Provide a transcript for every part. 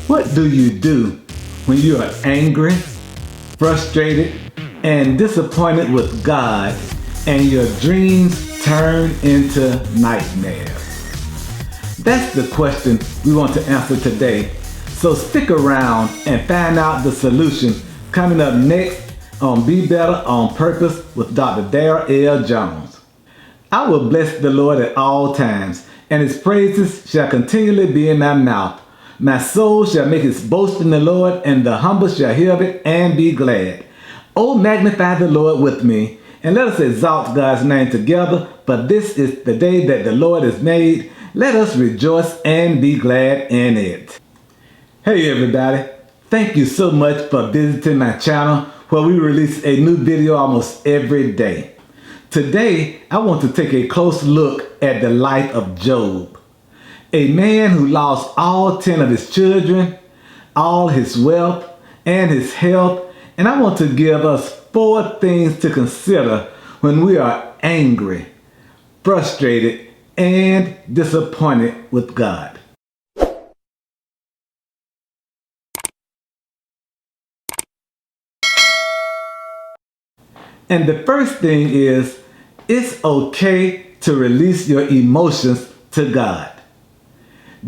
What do you do when you are angry, frustrated, and disappointed with God and your dreams turn into nightmares? That's the question we want to answer today. So stick around and find out the solution coming up next on Be Better on Purpose with Dr. Darryl L. Jones. I will bless the Lord at all times, and his praises shall continually be in my mouth. My soul shall make its boast in the Lord, and the humble shall hear of it and be glad. Oh, magnify the Lord with me, and let us exalt God's name together, for this is the day that the Lord has made. Let us rejoice and be glad in it. Hey everybody, thank you so much for visiting my channel where we release a new video almost every day. Today, I want to take a close look at the life of Job, a man who lost all 10 of his children, all his wealth, and his health, and I want to give us 4 things to consider when we are angry, frustrated, and disappointed with God. And the first thing is, it's okay to release your emotions to God.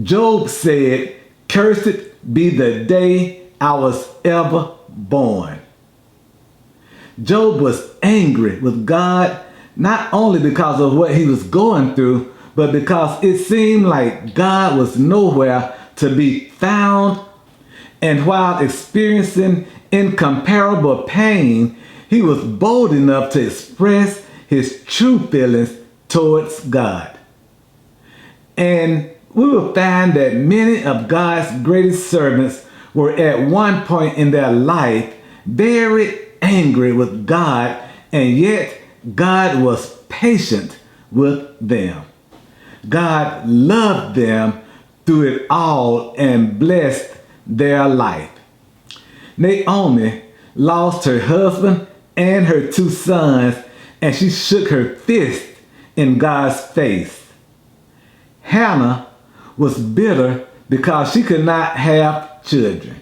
Job said, "Cursed be the day I was ever born." Job was angry with God, not only because of what he was going through, but because it seemed like God was nowhere to be found. And while experiencing incomparable pain, he was bold enough to express his true feelings towards God. And we will find that many of God's greatest servants were at one point in their life very angry with God, and yet God was patient with them. God loved them through it all and blessed their life. Naomi lost her husband and her 2 sons, and she shook her fist in God's face. Hannah was bitter because she could not have children.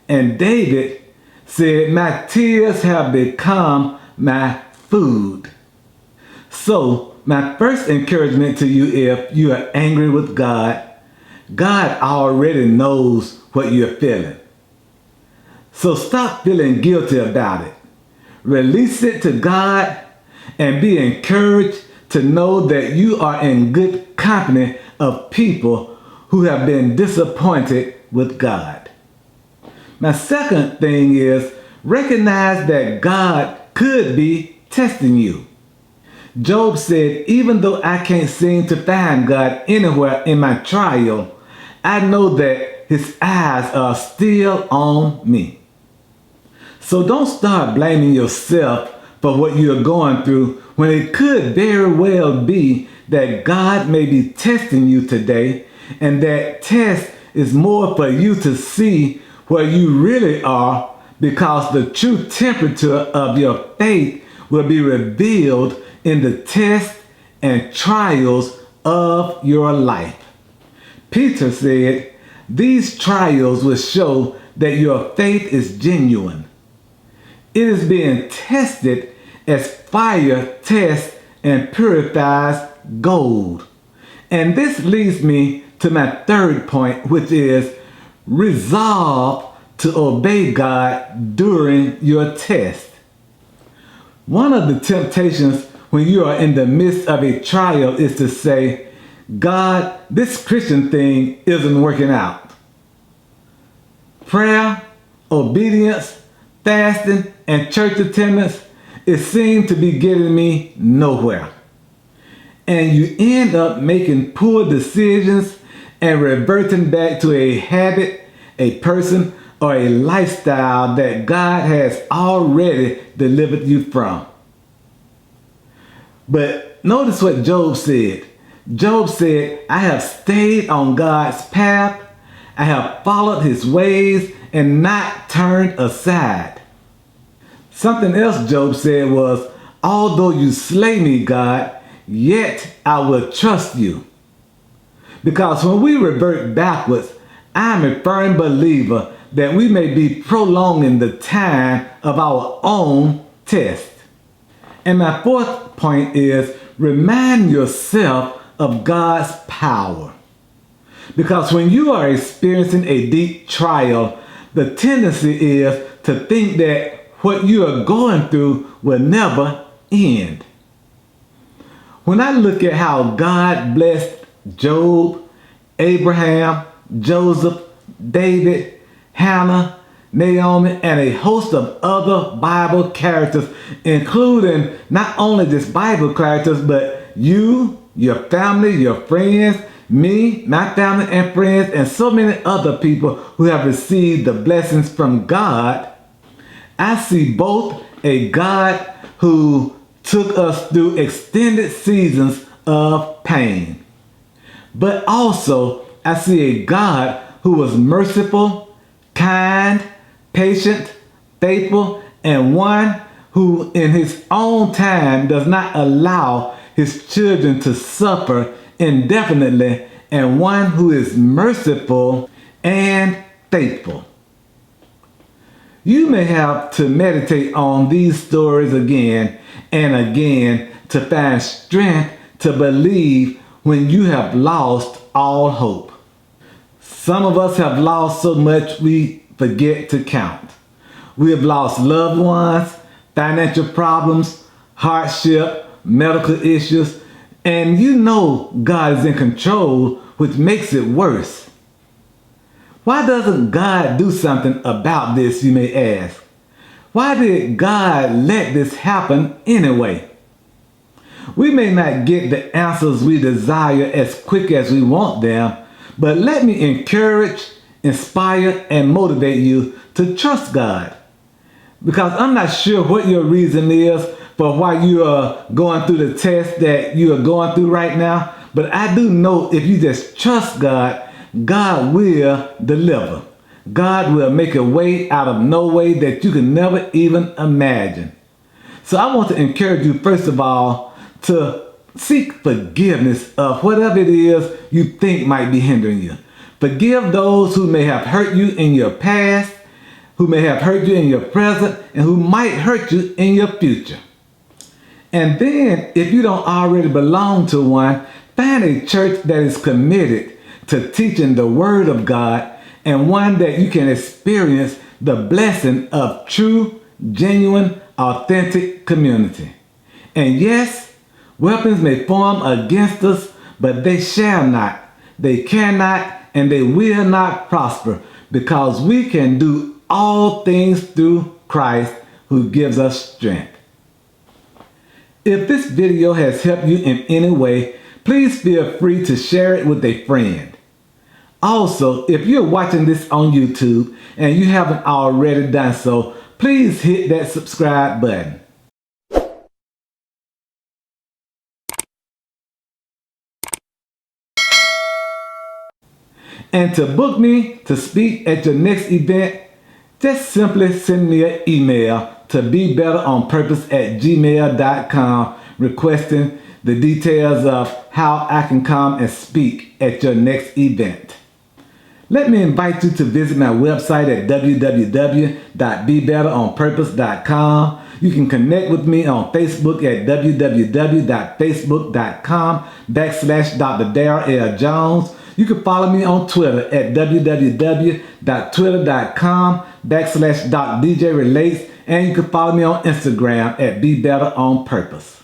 And David said, "My tears have become my food." So, my first encouragement to you, if you are angry with God, God already knows what you're feeling. So stop feeling guilty about it. Release it to God and be encouraged to know that you are in good company of people who have been disappointed with God. My second thing is, recognize that God could be testing you. Job said, "Even though I can't seem to find God anywhere in my trial, I know that his eyes are still on me." So don't start blaming yourself for what you're going through when it could very well be that God may be testing you today, and that test is more for you to see where you really are, because the true temperature of your faith will be revealed in the tests and trials of your life. Peter said, "These trials will show that your faith is genuine. It is being tested as fire tests and purifies gold." And this leads me to my third point, which is resolve to obey God during your test. One of the temptations when you are in the midst of a trial is to say, "God, this Christian thing isn't working out. Prayer, obedience, fasting, and church attendance, it seems to be getting me nowhere." And you end up making poor decisions and reverting back to a habit, a person, or a lifestyle that God has already delivered you from. But notice what Job said. Job said, "I have stayed on God's path. I have followed his ways and not turned aside." Something else Job said was, "Although you slay me, God, yet I will trust you." Because when we revert backwards, I am a firm believer that we may be prolonging the time of our own test. And my fourth point is remind yourself of God's power. Because when you are experiencing a deep trial, the tendency is to think that what you are going through will never end. When I look at how God blessed Job, Abraham, Joseph, David, Hannah, Naomi, and a host of other Bible characters, including not only just Bible characters, but you, your family, your friends, me, my family and friends, and so many other people who have received the blessings from God, I see both a God who took us through extended seasons of pain, but also I see a God who was merciful, kind, patient, faithful, and one who in his own time does not allow his children to suffer indefinitely, and one who is merciful and faithful. You may have to meditate on these stories again and again to find strength to believe when you have lost all hope. Some of us have lost so much we forget to count. We have lost loved ones, financial problems, hardship, medical issues, and you know God is in control, which makes it worse. Why doesn't God do something about this, you may ask? Why did God let this happen anyway? We may not get the answers we desire as quick as we want them, but let me encourage, inspire, and motivate you to trust God. Because I'm not sure what your reason is for why you are going through the test that you are going through right now, but I do know if you just trust God, God will deliver. God will make a way out of no way that you can never even imagine. So I want to encourage you, first of all, to seek forgiveness of whatever it is you think might be hindering you. Forgive those who may have hurt you in your past, who may have hurt you in your present, and who might hurt you in your future. And then, if you don't already belong to one, find a church that is committed to teaching the Word of God, and one that you can experience the blessing of true, genuine, authentic community. And yes, weapons may form against us, but they shall not, they cannot, and they will not prosper, because we can do all things through Christ who gives us strength. If this video has helped you in any way, please feel free to share it with a friend. Also, if you're watching this on YouTube and you haven't already done so, please hit that subscribe button. And to book me to speak at your next event, just simply send me an email to bebetteronpurpose@gmail.com requesting the details of how I can come and speak at your next event. Let me invite you to visit my website at www.bebetteronpurpose.com. You can connect with me on Facebook at www.facebook.com/drdarrylljones. You can follow me on Twitter at www.twitter.com/DJRelates, and you can follow me on Instagram at bebetteronpurpose.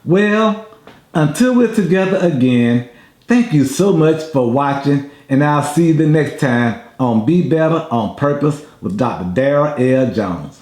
Well, until we're together again, thank you so much for watching, and I'll see you the next time on Be Better on Purpose with Dr. Darryl L. Jones.